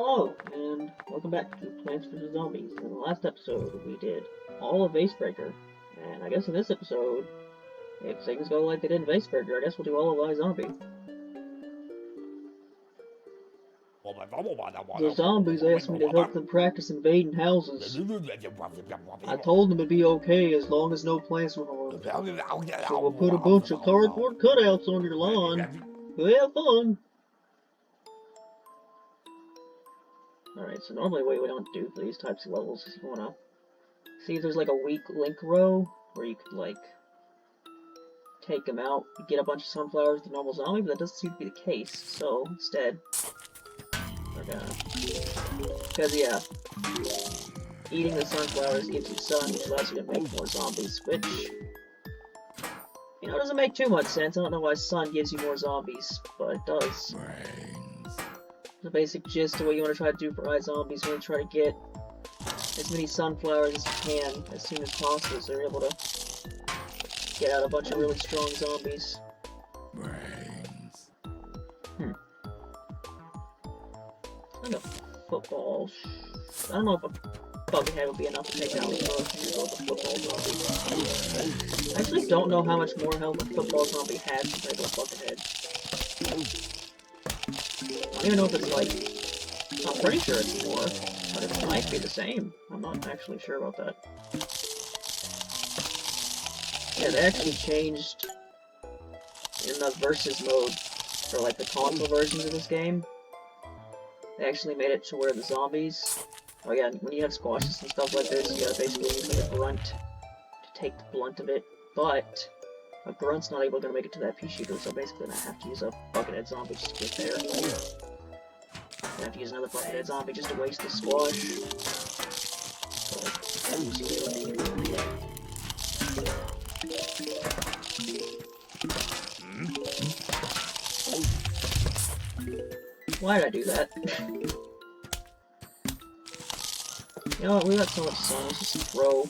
Hello, and welcome back to Plants vs. Zombies. In the last episode, we did all of Icebreaker, and I guess in this episode, if things go like they did in Icebreaker, I guess we'll do all of iZombie. The zombies asked me to help them practice invading houses. I told them it'd be okay as long as no plants were harmed. So we'll put a bunch of cardboard cutouts on your lawn. We'll have fun. Alright, so normally what we don't do for these types of levels is you wanna see if there's like a weak link row where you could like take them out, you get a bunch of sunflowers with the normal zombie, but that doesn't seem to be the case. So instead, we're gonna, because yeah, eating the sunflowers gives you sun, which allows you to make more zombies, which, you know, doesn't make too much sense. I don't know why sun gives you more zombies, but it does. The basic gist of what you want to try to do for iZombies, you want to try to get as many sunflowers as you can as soon as possible so you're able to get out a bunch of really strong zombies. Like a football. I don't know if a buckethead would be enough to take down the football zombie. I actually don't know how much more health a football zombie has compared to a buckethead. I don't even know if it's like, I'm pretty sure it's more, but it might be the same. I'm not actually sure about that. Yeah, they actually changed in the versus mode for like the console versions of this game. They actually made it to where the zombies, oh yeah, when you have squashes and stuff like this, you gotta basically use like a grunt to take the blunt of it, but a grunt's not able to make it to that pea shooter, so basically I have to use a buckethead zombie just to get there. I have to use another buckethead zombie just to waste the squash. Why did I do that? You know what, we got so much sun, let's just throw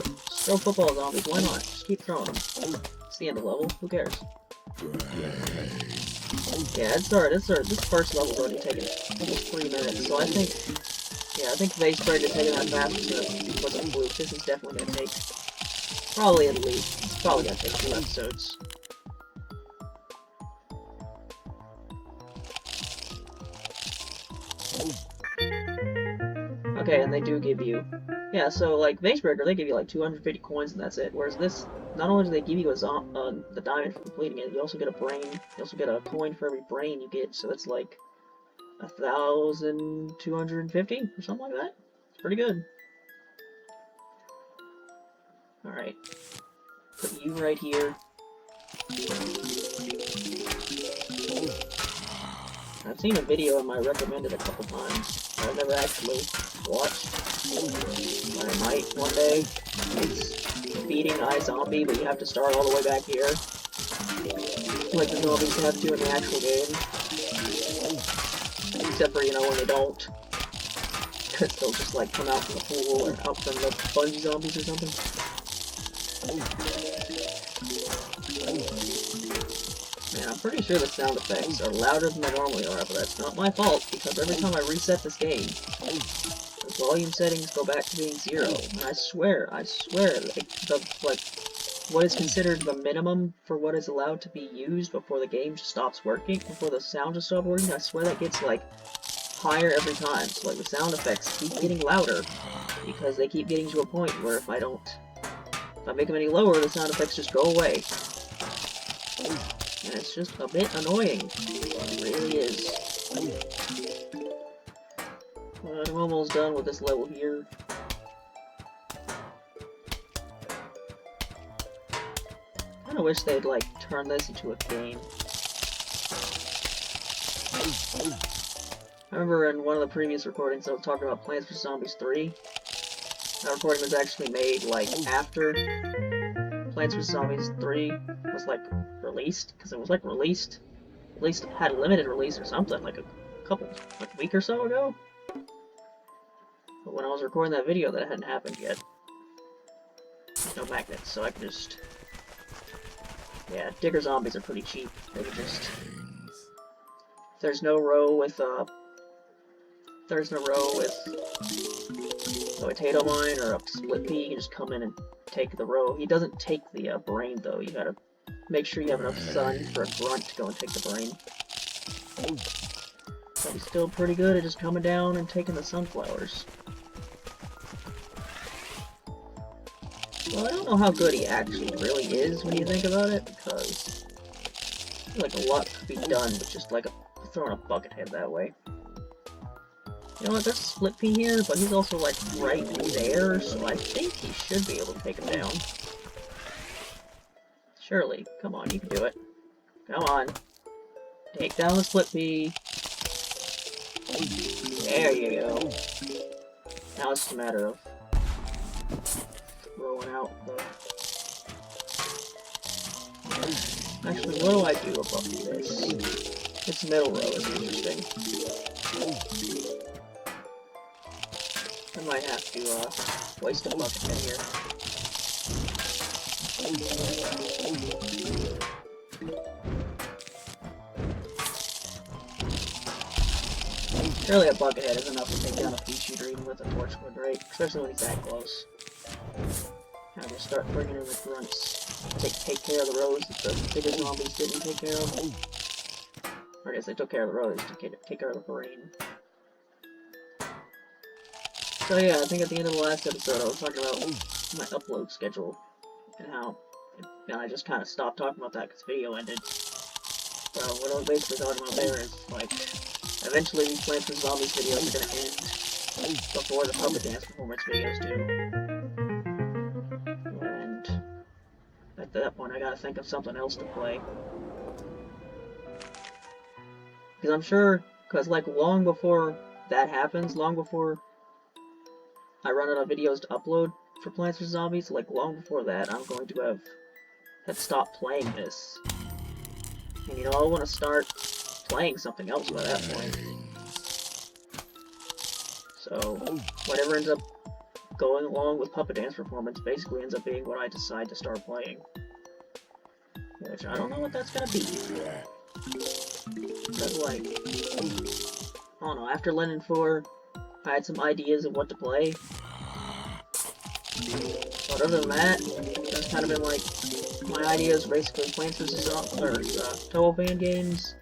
football zombies, why not? Just keep throwing them. It's the end of the level, who cares? Yeah, this first level's already taken almost 3 minutes, so I think Icebreaker taking that fast was a fluke. This is definitely gonna take, probably at least, it's probably gonna take 2 episodes. Okay, and they do give you, yeah, so like Icebreaker, they give you like 250 coins and that's it. Whereas this, not only do they give you the diamond for completing it, you also get a brain. You also get a coin for every brain you get, so that's like 1,250 or something like that. It's pretty good. All right, put you right here. I've seen a video of my recommended a couple times. I've never actually watched. I might one day. It's beating iZombie, but you have to start all the way back here, like the zombies have to in the actual game. Except for, you know, when they don't, because they'll just like come out from the pool or out from the bungee zombies or something. Man, I'm pretty sure the sound effects are louder than they normally are, but that's not my fault, because every time I reset this game, the volume settings go back to being 0, and I swear, like, what is considered the minimum for what is allowed to be used before the game just stops working, before the sound just stops working, I swear that gets, like, higher every time. So, like, the sound effects keep getting louder, because they keep getting to a point where if I make them any lower, the sound effects just go away. And it's just a bit annoying. It really is. But I'm almost done with this level here. I kinda wish they'd, like, turn this into a game. I remember in one of the previous recordings I was talking about Plants vs. Zombies 3. That recording was actually made, like, after Plants vs. Zombies 3 was, like, released, because it was, like, released, at least had a limited release or something, like a week or so ago. But when I was recording that video, that hadn't happened yet. There's no magnets, so I can just, yeah, digger zombies are pretty cheap. They can just, if there's no row with thirds in a row with a potato mine or a split pea, you can just come in and take the row. He doesn't take the brain though. You gotta make sure you have enough sun for a grunt to go and take the brain. But he's still pretty good at just coming down and taking the sunflowers. Well, I don't know how good he actually really is when you think about it, because I feel like a lot could be done with just like throwing a bucket head that way. You know what, there's a split pea here, but he's also like right there, so I think he should be able to take him down. Surely, come on, you can do it. Come on. Take down the split pea. There you go. Now it's just a matter of throwing out the... Actually, what do I do above this? This middle row is interesting. I might have to waste a bucket head here. Surely a bucket head is enough to take down a pea shooter even with a torchwood, right? Especially when he's that close. Now just start bringing in the grunts. Take care of the rows that the bigger zombies didn't take care of. Or I guess they took care of the rows to take care of the brain. So yeah, I think at the end of the last episode I was talking about my upload schedule and how I just kind of stopped talking about that because the video ended. So what I was basically talking about there is like eventually these Plants vs Zombies videos are going to end before the puppet dance performance videos do. And at that point I gotta think of something else to play. Because I'm sure, because like long before that happens, long before I run out of videos to upload for Plants vs Zombies, like long before that I'm going to have stopped playing this. And you know, I want to start playing something else by that point. So, whatever ends up going along with Puppet Dance Performance basically ends up being what I decide to start playing. Which, I don't know what that's gonna be. But like, I don't know, after Lennon 4, I had some ideas of what to play. But other than that, that's kind of been like, my ideas basically Plants vs. Zombies, or Toho Band games,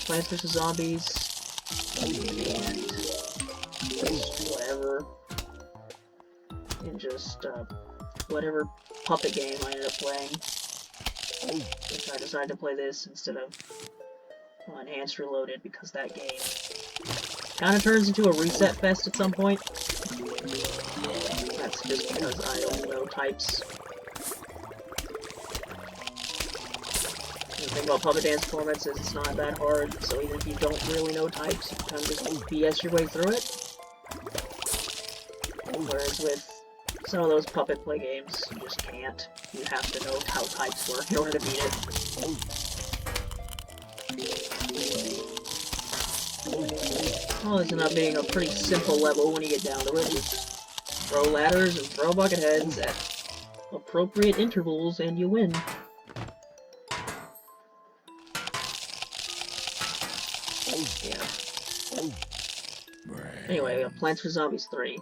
Plants vs. Zombies, and just whatever. And just, whatever puppet game I ended up playing. Which I decided to play this instead of Enhanced Reloaded, because that game kind of turns into a reset fest at some point. That's just because I don't know types. The thing about Puppet Dance Performance is it's not that hard, so even if you don't really know types, you can kind of just BS your way through it. Whereas with some of those puppet play games, you just can't. You have to know how types work in order to beat it. Well, this ends up being a pretty simple level when you get down to it. Just throw ladders and throw bucket heads at appropriate intervals and you win. Yeah. Anyway, Plants vs Zombies 3.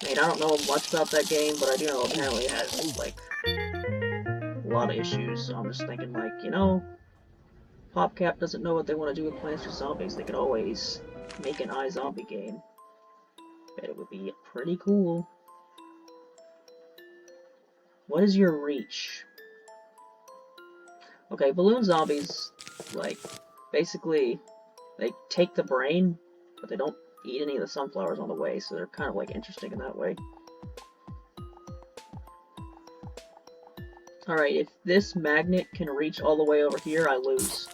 I mean, I don't know much about that game, but I do know apparently it has, like, a lot of issues, so I'm just thinking, like, you know, PopCap doesn't know what they want to do with Plants vs Zombies. They could always make an iZombie game. Bet it would be pretty cool. What is your reach? Okay, Balloon Zombies, like, basically, they take the brain, but they don't eat any of the sunflowers on the way, so they're kind of, like, interesting in that way. Alright, if this magnet can reach all the way over here, I lose.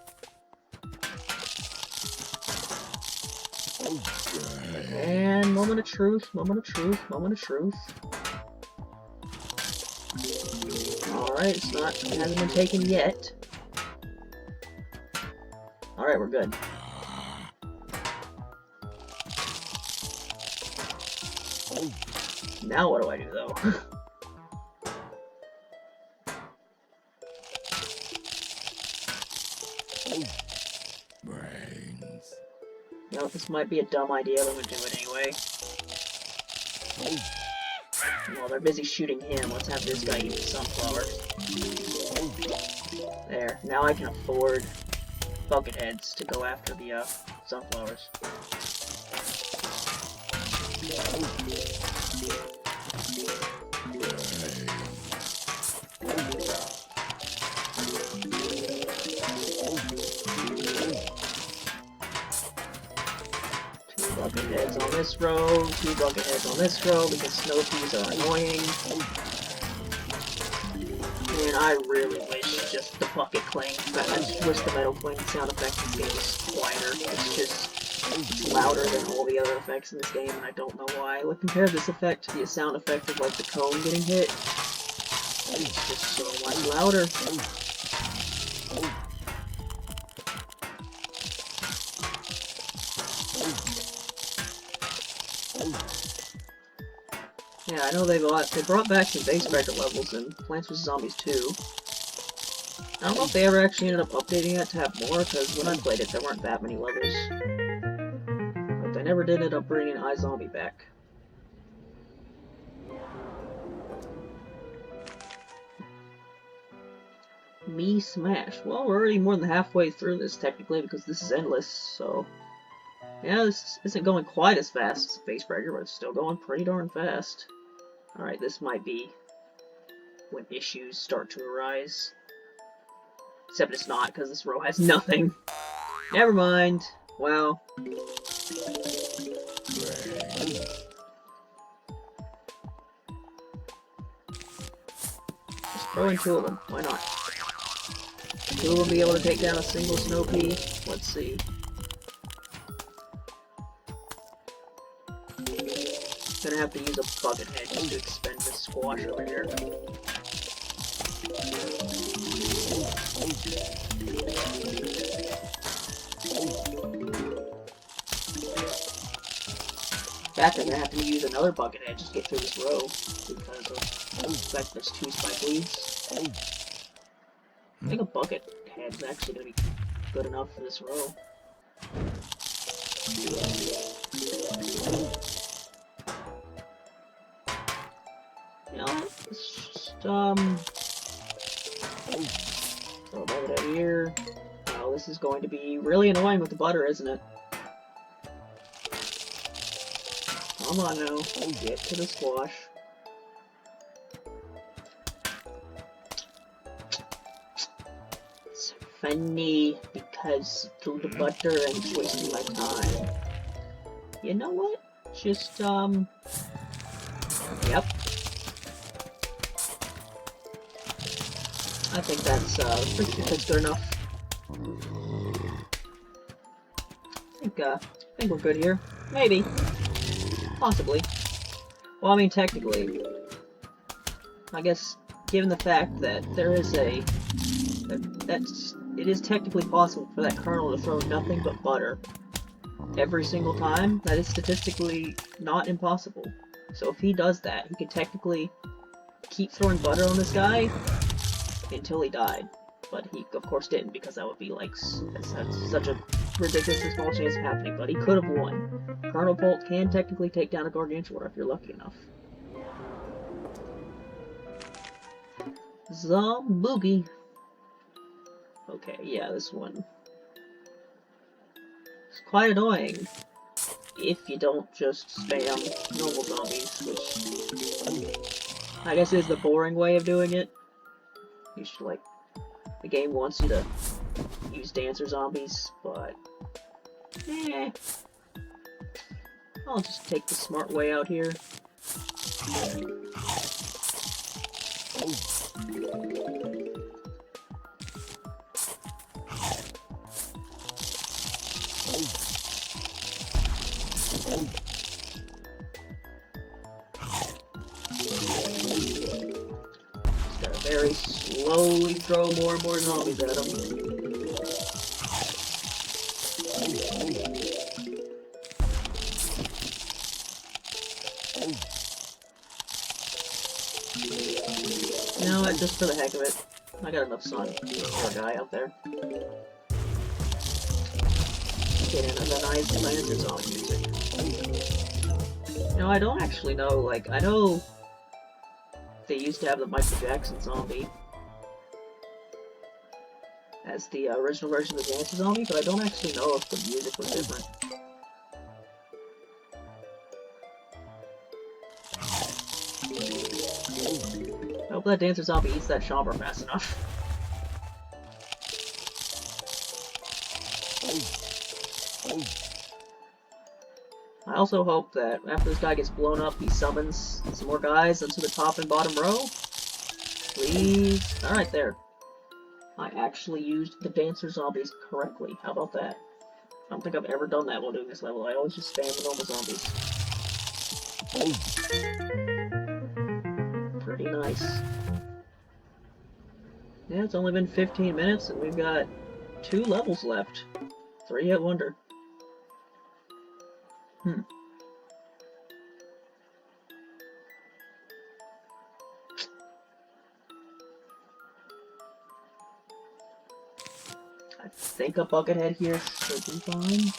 And moment of truth, moment of truth, moment of truth. Alright, it hasn't been taken yet. Alright, we're good. Now what do I do, though? You know, this might be a dumb idea, but I'm gonna do it anyway. While they're busy shooting him, let's have this guy eat the sunflower. There, now I can afford bucket heads to go after the sunflowers. Bucket heads on this row, 2 bucket heads on this row because snow peas are annoying. And I really wish just the bucket clang, I just wish the metal clang sound effect in this game was quieter. It's louder than all the other effects in this game, and I don't know why. Like, compare this effect to the sound effect of like the cone getting hit. It's just so much louder. Yeah, I know they brought back some base breaker levels in Plants vs. Zombies 2. I don't know if they ever actually ended up updating it to have more, because when I played it, there weren't that many levels. But they never did end up bringing iZombie back. Me smash. Well, we're already more than halfway through this, technically, because this is endless, so... Yeah, this isn't going quite as fast as Base Breaker, but it's still going pretty darn fast. Alright, this might be when issues start to arise. Except it's not, because this row has nothing. Never mind. Wow. Just throw in 2 of them. Why not? 2 will be able to take down a single snow pea. Let's see. Gonna have to use a bucket head just to expend this squash over here. In fact, I'm gonna have to use another bucket head just to get through this row because of the fact there's 2 spike leads. I think a bucket head is actually gonna be good enough for this row. You know, let's just, throw a bucket out here. Oh, this is going to be really annoying with the butter, isn't it? Come on now, get to the squash. It's funny because through the butter and it's wasting my time. You know what? Just, yep. I think that's good enough. I think we're good here. Maybe. Possibly. Well, I mean, technically. I guess, given the fact that there is it is technically possible for that kernel to throw nothing but butter every single time, that is statistically not impossible. So if he does that, he could technically keep throwing butter on this guy until he died. But he, of course, didn't, because that would be, like, such a ridiculously small chance of happening. But he could have won. Colonel Bolt can technically take down a Gargantuar if you're lucky enough. Zomboogie. Okay, yeah, this one is quite annoying if you don't just spam normal zombies, which I guess is the boring way of doing it. You should, like, the game wants you to use dancer zombies, but I'll just take the smart way out here. Very slowly throw more and more zombies at him. You know what, just for the heck of it, I got enough sun for a guy out there. bucket and a nice Lantern Zombie music. You know, I don't actually know, like, I know they used to have the Michael Jackson zombie as the original version of the Dancer Zombie, but I don't actually know if the music was different. I hope that Dancer Zombie eats that chamber fast enough. I also hope that after this guy gets blown up, he summons some more guys into the top and bottom row. Please. Alright, there. I actually used the Dancer Zombies correctly. How about that? I don't think I've ever done that while doing this level. I always just spam the normal zombies. Pretty nice. Yeah, it's only been 15 minutes and we've got 2 levels left. 3-hit wonder. I think a Buckethead here should be fine.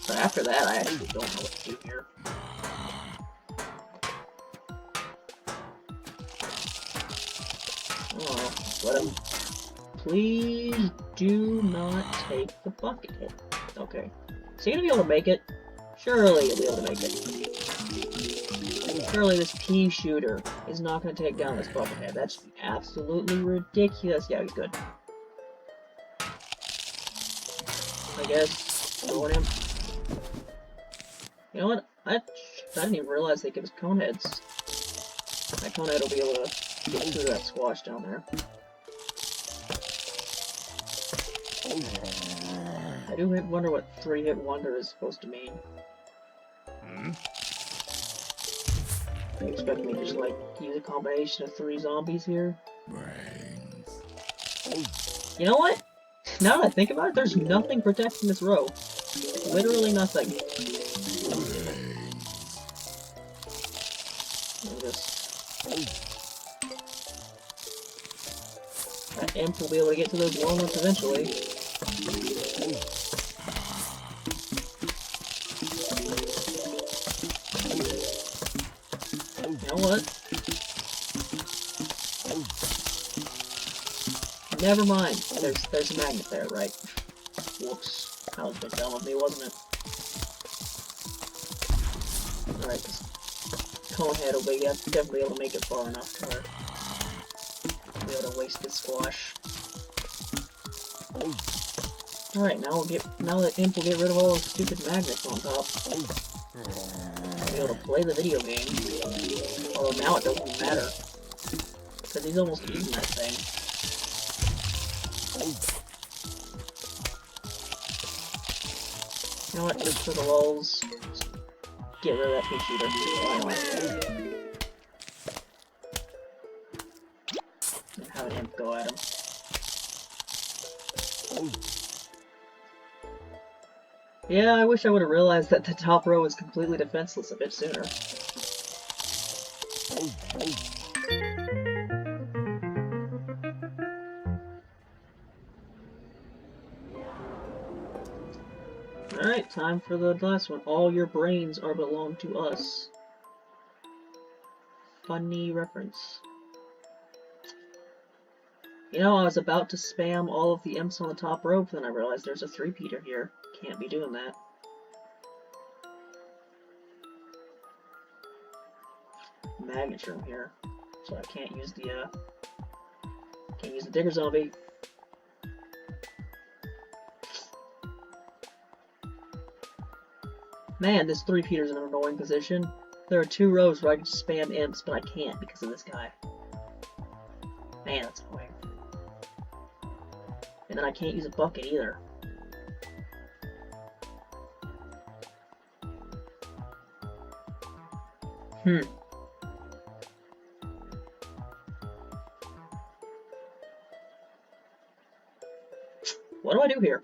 But after that, I actually don't know what to do here. Oh, let him. Please do not take the Buckethead. Okay. Is he gonna be able to make it? Surely he'll be able to make it. Surely this pea shooter is not gonna take down this Buckethead. That's absolutely ridiculous. Yeah, he's good. I guess going him. You know what? I didn't even realize they give us cone heads. That cone head will be able to get through that squash down there. I do wonder what 3-hit wonder is supposed to mean. They expect me to just like use a combination of 3 zombies here. You know what? Now that I think about it, there's nothing protecting this row. Literally nothing. That imp will be able to get to those walnuts eventually. You know what? Never mind. There's a magnet there, right? Whoops. That was a bit dumb of me, wasn't it? Alright, this Conehead will be definitely able to make it far enough to where I'll be able to waste this squash. Alright, now that Imp will get rid of all those stupid magnets on top. I'll be able to play the video game. Although now it doesn't matter. Because he's almost eaten that thing. You know what, just for the lulls, just get rid of that pea shooter. And have an imp go at him. Yeah, I wish I would have realized that the top row is completely defenseless a bit sooner. Alright, time for the last one. All your brains are belong to us. Funny reference. You know, I was about to spam all of the imps on the top row, but then I realized there's a 3-peater here. Can't be doing that. Magnet room here. So I can't use the digger zombie. Man, this 3-peater's in an annoying position. There are 2 rows where I can spam imps, but I can't because of this guy. Man, that's annoying. And then I can't use a bucket either. What do I do here?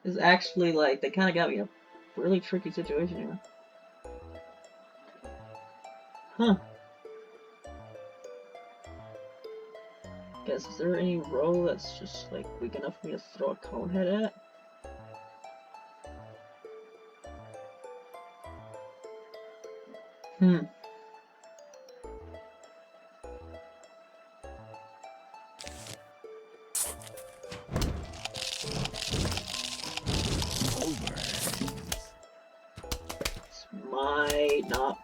This is actually like, they kind of got me in a really tricky situation here. Huh. Guess, is there any row that's just, like, weak enough for me to throw a cone head at? Hmm. This might not...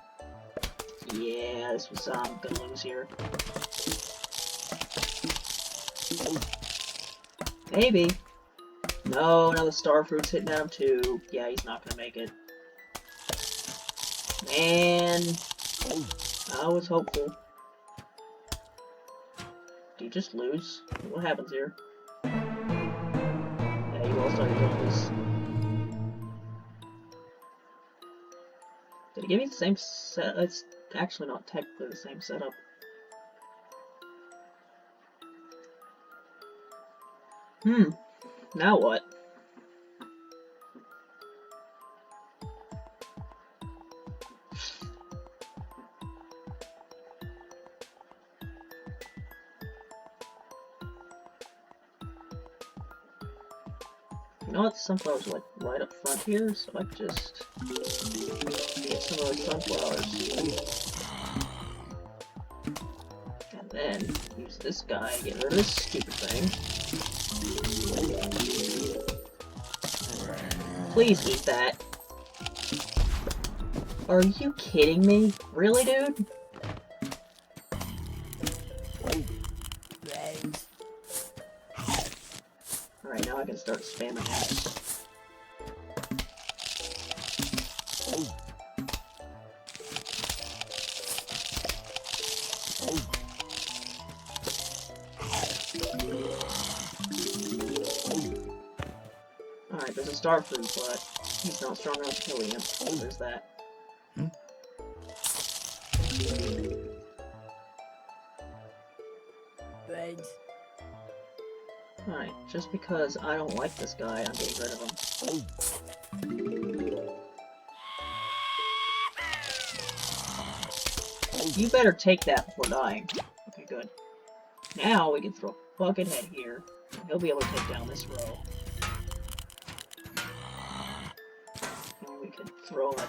Yeah, this was, gonna lose here. Maybe. No, now the star fruit's hitting at him too. Yeah, he's not gonna make it. Man, I was hopeful. Do you just lose? What happens here? Yeah, you lost all your zombies. Did he give me the same set? It's actually not technically the same setup. Now what? You know what? Sunflowers are like right up front here, so I could just get some of those sunflowers. And then use this guy to get rid of this stupid thing. Please eat that. Are you kidding me? Really, dude? Alright, now I can start spamming X. Alright, there's a star fruit, but he's not strong enough to kill him. So there's that. Alright, just because I don't like this guy, I'm getting rid of him. You better take that before dying. Okay, good. Now we can throw a Buckethead here. He'll be able to take down this row. And we can throw a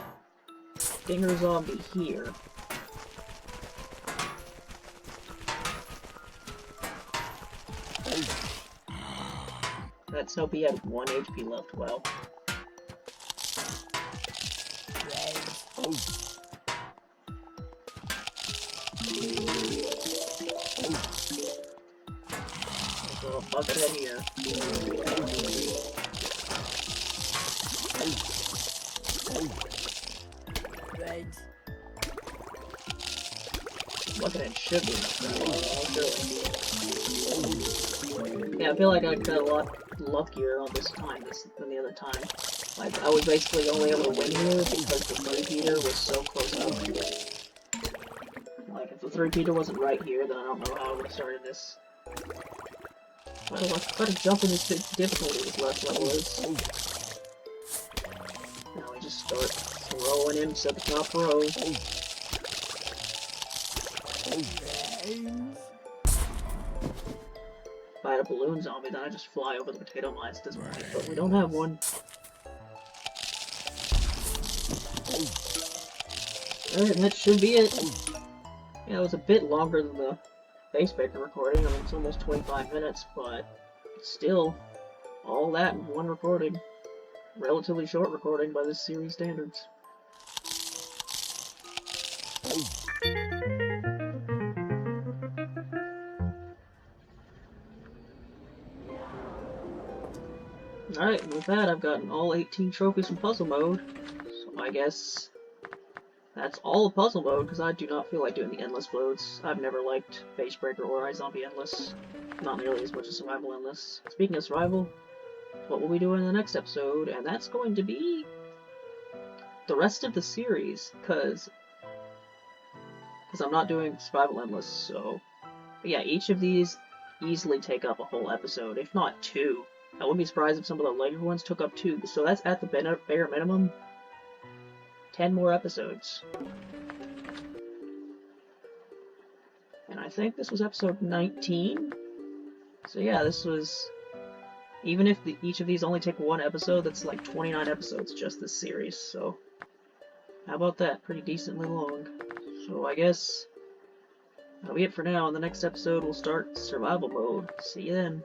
Stinger Zombie here. Let's hope he had 1 HP left. Well. Throw a Buckethead here. Buckethead should be enough. Yeah, I feel like I got a lot luckier on this time than the other time. Like, I was basically only able to win here because the 3-peater was so close up. Like, if the 3-peater wasn't right here, then I don't know how I would have started this. Quite a jump in this difficulty this last level is. Now we just start throwing him to the top row. If I had a balloon zombie, then I'd just fly over the potato mines at this point, but we don't have one. Alright, that should be it. Yeah, it was a bit longer than the Face Breaker recording. I mean, it's almost 25 minutes, but still, all that in one recording. Relatively short recording by this series standards. Alright, with that, I've gotten all 18 trophies from puzzle mode. So I guess that's all of puzzle mode, because I do not feel like doing the endless modes. I've never liked Face Breaker or iZombie Endless. Not nearly as much as Survival Endless. Speaking of survival, what will we do in the next episode? And that's going to be the rest of the series, because I'm not doing Survival Endless, so... But yeah, each of these easily take up a whole episode, if not 2. I wouldn't be surprised if some of the later ones took up 2, so that's at the bare minimum 10 more episodes. And I think this was episode 19. So yeah, this was... Even if each of these only take one episode, that's like 29 episodes just this series, so... How about that? Pretty decently long. So I guess that'll be it for now. In the next episode, we'll start survival mode. See you then.